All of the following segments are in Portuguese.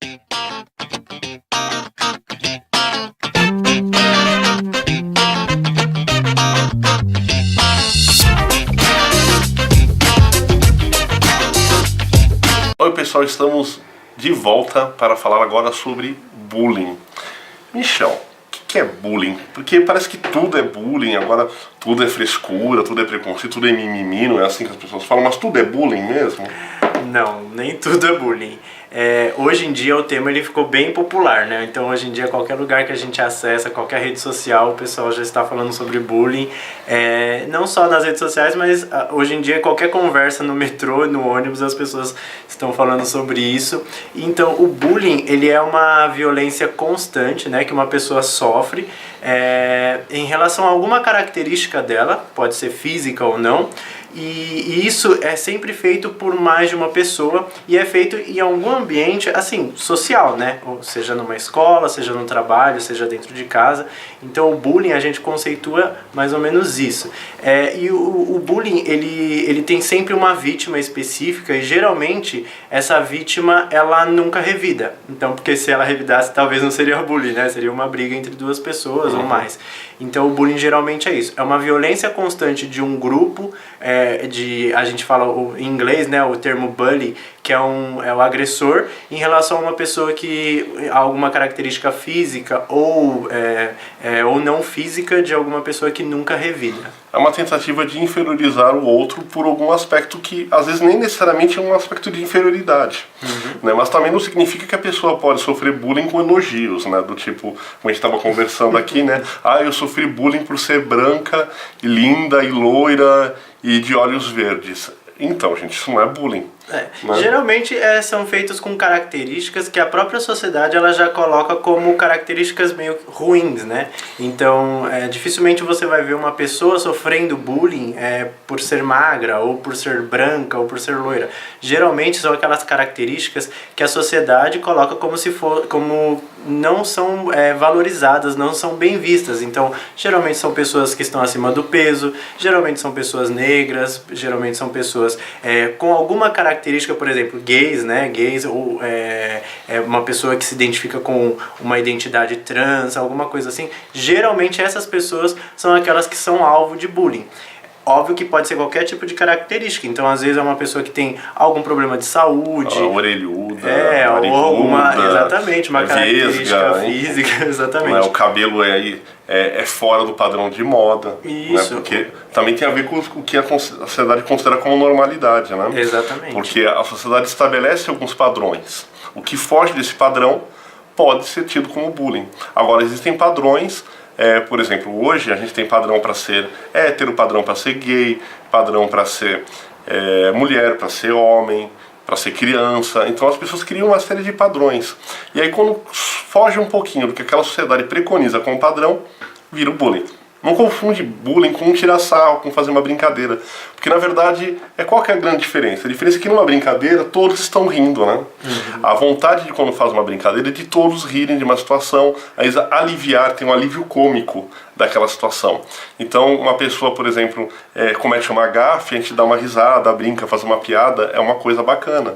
Oi pessoal, estamos de volta para falar agora sobre bullying. Michel, o que é bullying? Porque parece que tudo é bullying, agora tudo é frescura, tudo é preconceito, tudo é mimimi, não é assim que as pessoas falam, mas tudo é bullying mesmo? Não, nem tudo é bullying. Hoje em dia o tema ele ficou bem popular, né? Então hoje em dia qualquer lugar que a gente acessa, qualquer rede social, o pessoal já está falando sobre bullying. Não só nas redes sociais, mas hoje em dia qualquer conversa no metrô, no ônibus, as pessoas estão falando sobre isso. Então o bullying ele é uma violência constante, né? Que uma pessoa sofre em relação a alguma característica dela, pode ser física ou não. E isso é sempre feito por mais de uma pessoa e é feito em algum ambiente, assim, social, né? Ou seja numa escola, seja no trabalho, seja dentro de casa. Então o bullying a gente conceitua mais ou menos isso. E o bullying, ele tem sempre uma vítima específica e geralmente essa vítima, ela nunca revida. Então, porque se ela revidasse, talvez não seria bullying, né? Seria uma briga entre duas pessoas ou mais. Então o bullying geralmente é isso. É uma violência constante de um grupo, a gente fala em inglês, né, o termo bully, que é o agressor em relação a uma pessoa que alguma característica física ou não física de alguma pessoa que nunca revida. É uma tentativa de inferiorizar o outro por algum aspecto que às vezes nem necessariamente é um aspecto de inferioridade, né? Mas também não significa que a pessoa pode sofrer bullying com elogios, né? Do tipo, como a gente estava conversando aqui, né? Eu sofri bullying por ser branca, e linda e loira e de olhos verdes. Então, gente, isso não é bullying. Né? Geralmente são feitos com características que a própria sociedade ela já coloca como características meio ruins, né? Então, dificilmente você vai ver uma pessoa sofrendo bullying por ser magra, ou por ser branca, ou por ser loira. Geralmente são aquelas características que a sociedade coloca como não são valorizadas, não são bem vistas. Então, geralmente são pessoas que estão acima do peso, geralmente são pessoas negras, geralmente são pessoas com alguma característica, por exemplo, gays, né? Gays ou uma pessoa que se identifica com uma identidade trans, alguma coisa assim. Geralmente essas pessoas são aquelas que são alvo de bullying. Óbvio que pode ser qualquer tipo de característica. Então, às vezes é uma pessoa que tem algum problema de saúde. Orelhuda. Ou alguma, exatamente, uma característica física, exatamente. O cabelo é fora do padrão de moda. Isso. Né? Porque também tem a ver com o que a sociedade considera como normalidade, né? Exatamente. Porque a sociedade estabelece alguns padrões. O que foge desse padrão pode ser tido como bullying. Agora, existem padrões. Por exemplo, hoje a gente tem padrão para ser hétero, padrão para ser gay, padrão para ser mulher, para ser homem, para ser criança. Então as pessoas criam uma série de padrões. E aí quando foge um pouquinho do que aquela sociedade preconiza como padrão, vira o bullying. Não confunde bullying com tirar sarro, com fazer uma brincadeira. Porque na verdade, qual que é a grande diferença? A diferença é que numa brincadeira todos estão rindo, né? A vontade de quando faz uma brincadeira é de todos rirem de uma situação, aliviar, tem um alívio cômico daquela situação. Então uma pessoa, por exemplo, comete uma gafe, a gente dá uma risada, brinca, faz uma piada, é uma coisa bacana.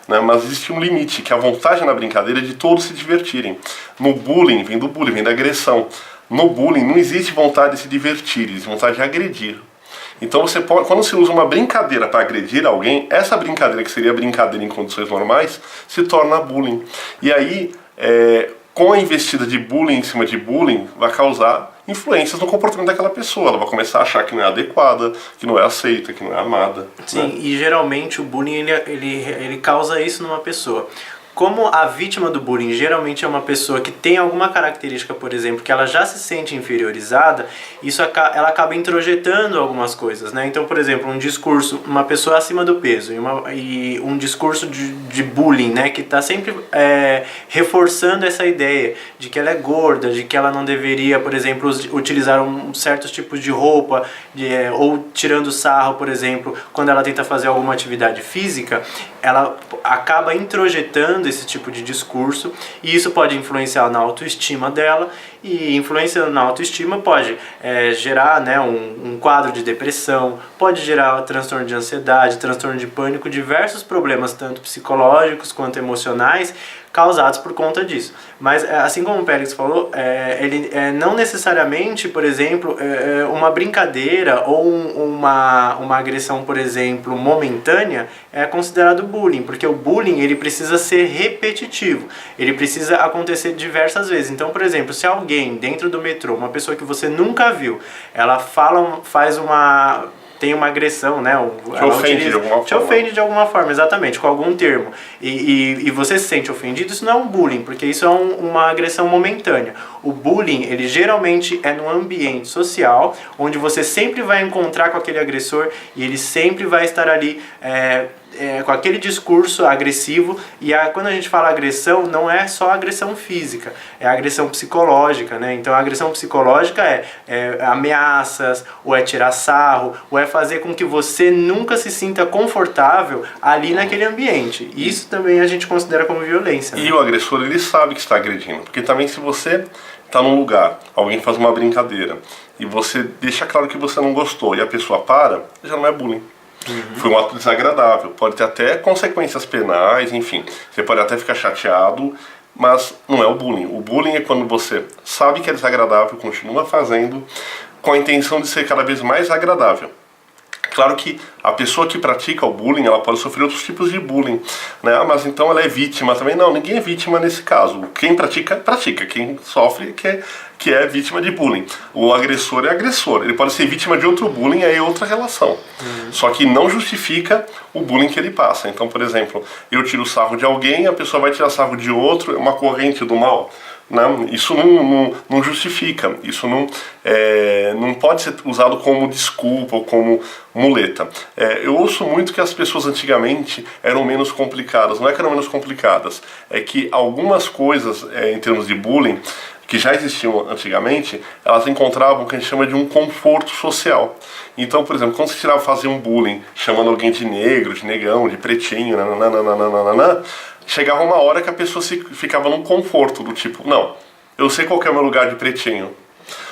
Né? Mas existe um limite, que a vontade na brincadeira é de todos se divertirem. No bullying, vem da agressão. No bullying não existe vontade de se divertir, existe vontade de agredir. Então quando você usa uma brincadeira para agredir alguém, essa brincadeira que seria brincadeira em condições normais, se torna bullying. E aí, com a investida de bullying em cima de bullying, vai causar influências no comportamento daquela pessoa. Ela vai começar a achar que não é adequada, que não é aceita, que não é amada. Sim, né? E geralmente o bullying ele causa isso numa pessoa. Como a vítima do bullying geralmente é uma pessoa que tem alguma característica, por exemplo, que ela já se sente inferiorizada, ela acaba introjetando algumas coisas, né? Então, por exemplo, um discurso, uma pessoa acima do peso e um discurso de bullying, né? Que está sempre reforçando essa ideia de que ela é gorda, de que ela não deveria, por exemplo, utilizar certos tipos de roupa, ou tirando sarro, por exemplo, quando ela tenta fazer alguma atividade física, ela acaba introjetando esse tipo de discurso, e isso pode influenciar na autoestima dela, e influenciando na autoestima pode gerar, né, um quadro de depressão, pode gerar transtorno de ansiedade, transtorno de pânico, diversos problemas, tanto psicológicos quanto emocionais, causados por conta disso. Mas, assim como o Pérez falou, ele não necessariamente, por exemplo, uma brincadeira ou uma agressão, por exemplo, momentânea é considerado bullying, porque o bullying ele precisa ser repetitivo, ele precisa acontecer diversas vezes. Então, por exemplo, se alguém dentro do metrô, uma pessoa que você nunca viu, ela tem uma agressão, né? Te ofende de alguma forma, exatamente, com algum termo. E você se sente ofendido, isso não é um bullying, porque isso é uma agressão momentânea. O bullying, ele geralmente é num ambiente social, onde você sempre vai encontrar com aquele agressor e ele sempre vai estar ali com aquele discurso agressivo. E quando a gente fala agressão, não é só agressão física, é agressão psicológica, né? Então a agressão psicológica é ameaças, ou é tirar sarro, ou é fazer com que você nunca se sinta confortável ali naquele ambiente. Isso também a gente considera como violência, né? E o agressor, ele sabe que está agredindo, porque também se você está num lugar, alguém faz uma brincadeira e você deixa claro que você não gostou e a pessoa para, já não é bullying. Foi um ato desagradável, pode ter até consequências penais, enfim, você pode até ficar chateado, mas não é o bullying. O bullying é quando você sabe que é desagradável, continua fazendo, com a intenção de ser cada vez mais agradável. Claro que a pessoa que pratica o bullying, ela pode sofrer outros tipos de bullying, né? Mas então ela é vítima também? Não, ninguém é vítima nesse caso. Quem pratica, pratica. Quem sofre, que é vítima de bullying. O agressor é agressor. Ele pode ser vítima de outro bullying, aí é outra relação. Só que não justifica o bullying que ele passa. Então, por exemplo, eu tiro sarro de alguém, a pessoa vai tirar sarro de outro, é uma corrente do mal. Não, isso não justifica, isso não pode ser usado como desculpa ou como muleta. Eu ouço muito que as pessoas antigamente eram menos complicadas. Não é que eram menos complicadas, é que algumas coisas em termos de bullying que já existiam antigamente, elas encontravam o que a gente chama de um conforto social. Então, por exemplo, quando você fazia um bullying chamando alguém de negro, de negão, de pretinho, chegava uma hora que a pessoa ficava num conforto do tipo, não, eu sei qual que é o meu lugar de pretinho.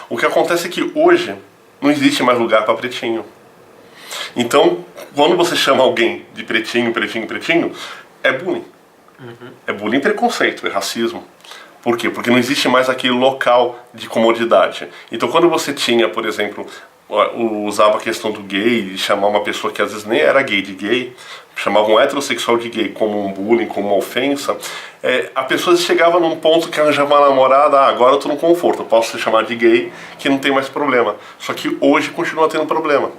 O que acontece é que hoje não existe mais lugar para pretinho. Então, quando você chama alguém de pretinho, é bullying. É bullying, preconceito, é racismo. Por quê? Porque não existe mais aquele local de comodidade. Então, quando você tinha, por exemplo, usava a questão do gay, de chamar uma pessoa que às vezes nem era gay de gay, chamava um heterossexual de gay como um bullying, como uma ofensa, a pessoa chegava num ponto que arranjava uma namorada, agora eu estou no conforto, eu posso ser chamado de gay, que não tem mais problema. Só que hoje continua tendo problema.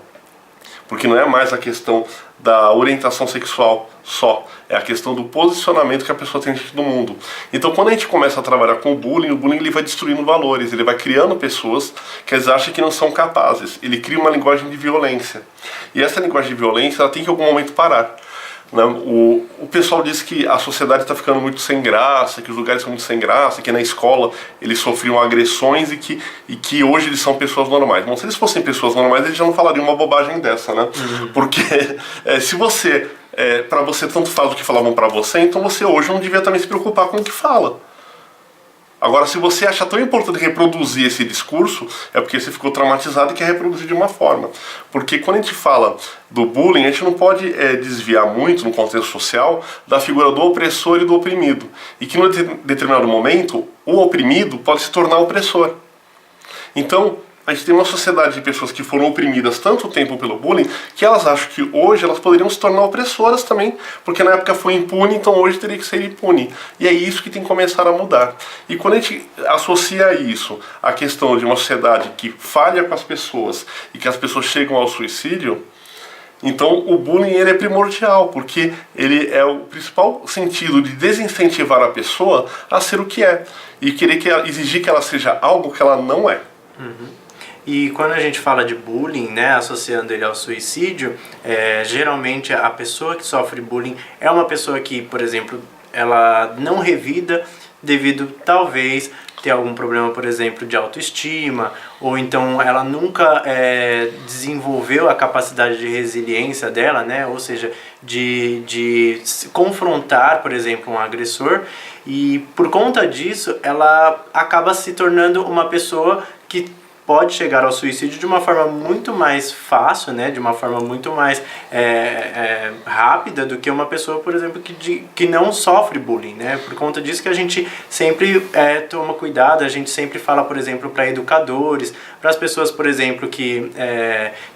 Porque não é mais a questão da orientação sexual só, é a questão do posicionamento que a pessoa tem diante do mundo. Então, quando a gente começa a trabalhar com o bullying ele vai destruindo valores, ele vai criando pessoas que eles acham que não são capazes. Ele cria uma linguagem de violência. E essa linguagem de violência, ela tem que em algum momento parar. O pessoal diz que a sociedade está ficando muito sem graça, que os lugares são muito sem graça, que na escola eles sofriam agressões e que hoje eles são pessoas normais. Bom, se eles fossem pessoas normais, eles já não falariam uma bobagem dessa, né? Porque se você, para você tanto faz o que falavam para você, então você hoje não devia também se preocupar com o que fala. Agora, se você acha tão importante reproduzir esse discurso, é porque você ficou traumatizado e quer reproduzir de uma forma. Porque quando a gente fala do bullying, a gente não pode desviar muito, no contexto social, da figura do opressor e do oprimido. E que, em determinado momento, o oprimido pode se tornar opressor. Então, a gente tem uma sociedade de pessoas que foram oprimidas tanto tempo pelo bullying, que elas acham que hoje elas poderiam se tornar opressoras também, porque na época foi impune, então hoje teria que ser impune. E é isso que tem que começar a mudar. E quando a gente associa isso à questão de uma sociedade que falha com as pessoas e que as pessoas chegam ao suicídio, então o bullying ele é primordial, porque ele é o principal sentido de desincentivar a pessoa a ser o que é, e exigir que ela seja algo que ela não é. E quando a gente fala de bullying, né, associando ele ao suicídio, geralmente a pessoa que sofre bullying é uma pessoa que, por exemplo, ela não revida devido, talvez, ter algum problema, por exemplo, de autoestima, ou então ela nunca desenvolveu a capacidade de resiliência dela, né, ou seja, de se confrontar, por exemplo, um agressor, e por conta disso ela acaba se tornando uma pessoa que pode chegar ao suicídio de uma forma muito mais fácil, né, de uma forma muito mais rápida do que uma pessoa, por exemplo, que não sofre bullying, né? Por conta disso que a gente sempre toma cuidado, a gente sempre fala, por exemplo, para educadores, para as pessoas, por exemplo, que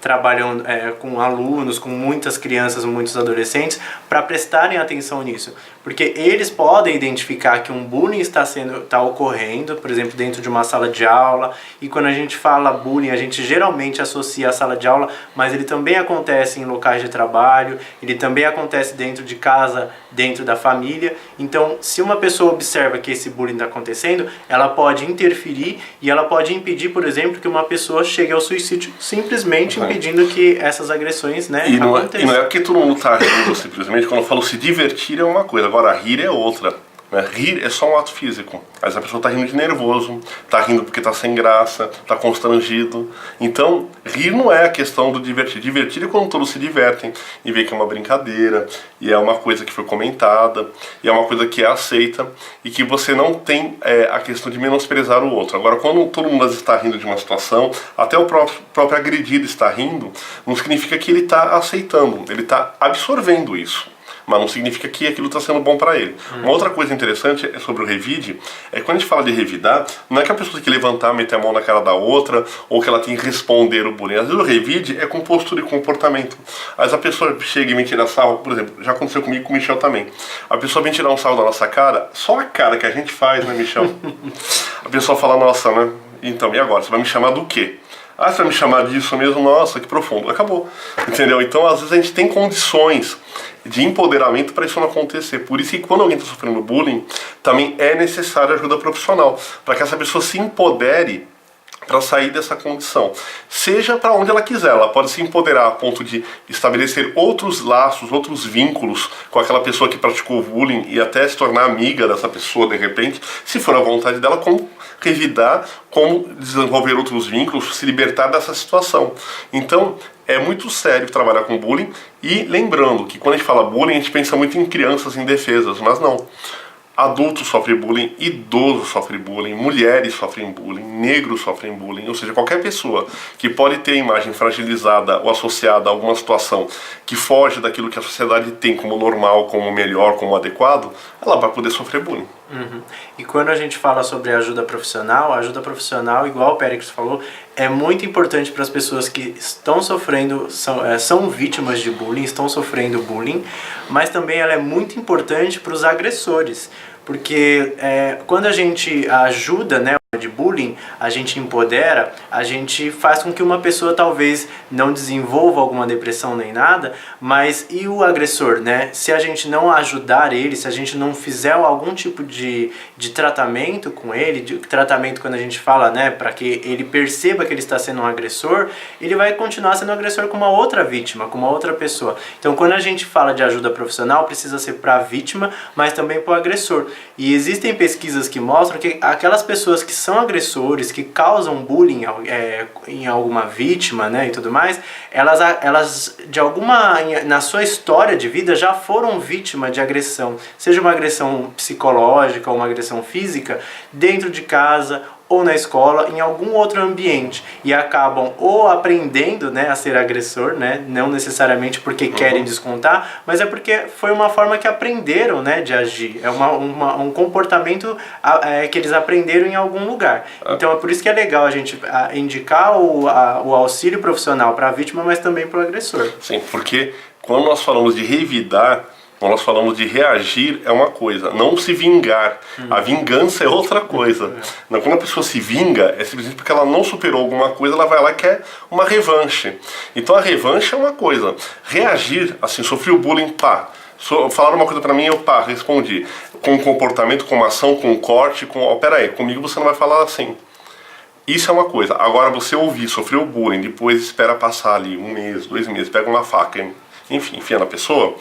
trabalham com alunos, com muitas crianças, muitos adolescentes, para prestarem atenção nisso, porque eles podem identificar que um bullying está ocorrendo, por exemplo, dentro de uma sala de aula, e quando a gente fala bullying, a gente geralmente associa a sala de aula, mas ele também acontece em locais de trabalho, ele também acontece dentro de casa, dentro da família. Então, se uma pessoa observa que esse bullying está acontecendo, ela pode interferir e ela pode impedir, por exemplo, que uma pessoa chegue ao suicídio, simplesmente impedindo que essas agressões, né, aconteçam. E não é porque todo mundo está rindo, simplesmente. Quando eu falo se divertir é uma coisa, agora rir é outra. Rir é só um ato físico. Às vezes a pessoa está rindo de nervoso, está rindo porque está sem graça, está constrangido. Então, rir não é a questão do divertir. Divertir é quando todos se divertem e vê que é uma brincadeira, e é uma coisa que foi comentada, e é uma coisa que é aceita, e que você não tem a questão de menosprezar o outro. Agora, quando todo mundo está rindo de uma situação, até o próprio agredido está rindo, não significa que ele está aceitando, ele está absorvendo isso. Mas não significa que aquilo está sendo bom para ele. Uma outra coisa interessante sobre o revide é que quando a gente fala de revidar, não é que a pessoa tem que levantar, meter a mão na cara da outra, ou que ela tem que responder o bullying. Às vezes o revide é com postura e comportamento. Às vezes a pessoa chega e me tira sarro, por exemplo, já aconteceu comigo e com o Michel também. A pessoa vem tirar um sarro da nossa cara, só a cara que a gente faz, né, Michel? A pessoa fala, nossa, né? Então, e agora? Você vai me chamar do quê? Ah, você vai me chamar disso mesmo? Nossa, que profundo. Acabou. Entendeu? Então, às vezes a gente tem condições de empoderamento para isso não acontecer. Por isso que quando alguém está sofrendo bullying, também é necessária ajuda profissional, para que essa pessoa se empodere para sair dessa condição. Seja para onde ela quiser, ela pode se empoderar a ponto de estabelecer outros laços, outros vínculos com aquela pessoa que praticou bullying e até se tornar amiga dessa pessoa de repente, se for a vontade dela, como revidar, como desenvolver outros vínculos, se libertar dessa situação. Então, é muito sério trabalhar com bullying, e lembrando que quando a gente fala bullying, a gente pensa muito em crianças indefesas, mas não. Adultos sofrem bullying, idosos sofrem bullying, mulheres sofrem bullying, negros sofrem bullying, ou seja, qualquer pessoa que pode ter a imagem fragilizada ou associada a alguma situação que foge daquilo que a sociedade tem como normal, como melhor, como adequado, ela vai poder sofrer bullying. Uhum. E quando a gente fala sobre ajuda profissional, igual o Péricles falou, é muito importante para as pessoas que estão sofrendo, são vítimas de bullying, estão sofrendo bullying, mas também ela é muito importante para os agressores, porque quando a gente ajuda, né, de bullying, a gente empodera, a gente faz com que uma pessoa talvez não desenvolva alguma depressão nem nada, mas e o agressor, né? Se a gente não ajudar ele, se a gente não fizer algum tipo de tratamento com ele, de tratamento quando a gente fala, né, para que ele perceba que ele está sendo um agressor, ele vai continuar sendo um agressor com uma outra vítima, com uma outra pessoa. Então, quando a gente fala de ajuda profissional, precisa ser para a vítima, mas também para o agressor. E existem pesquisas que mostram que aquelas pessoas que são agressores, que causam bullying em alguma vítima, né, e tudo mais, elas na sua história de vida já foram vítima de agressão, seja uma agressão psicológica ou uma agressão física, dentro de casa ou na escola, em algum outro ambiente, e acabam ou aprendendo, né, a ser agressor, né, não necessariamente porque querem descontar, mas é porque foi uma forma que aprenderam, né, de agir, é um comportamento que eles aprenderam em algum lugar. Então é por isso que é legal a gente indicar o auxílio profissional para a vítima, mas também para o agressor. Sim, porque quando nós falamos de revidar, quando nós falamos de reagir, é uma coisa, não se vingar. A vingança é outra coisa. Quando a pessoa se vinga, é simplesmente porque ela não superou alguma coisa, ela vai lá e quer uma revanche. Então a revanche é uma coisa. Reagir, assim, sofri o bullying, pá. Falaram uma coisa pra mim, eu respondi. Com comportamento, com ação, com corte, peraí, comigo você não vai falar assim. Isso é uma coisa. Agora você ouvir, sofreu o bullying, depois espera passar ali 1 mês, 2 meses, pega uma faca, enfim, enfia na pessoa,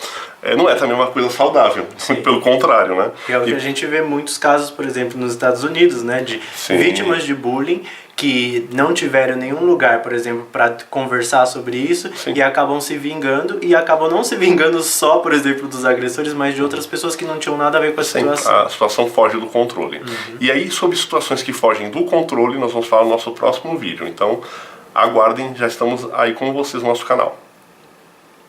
não é também uma coisa saudável. Sim. Pelo contrário, né? E é o que a gente vê muitos casos, por exemplo, nos Estados Unidos, né, de vítimas de bullying que não tiveram nenhum lugar, por exemplo, para conversar sobre isso. Sim. E acabam se vingando, e acabam não se vingando só, por exemplo, dos agressores, mas de outras pessoas que não tinham nada a ver com a situação. A situação foge do controle. E aí, sobre situações que fogem do controle, nós vamos falar no nosso próximo vídeo. Então, aguardem, já estamos aí com vocês no nosso canal.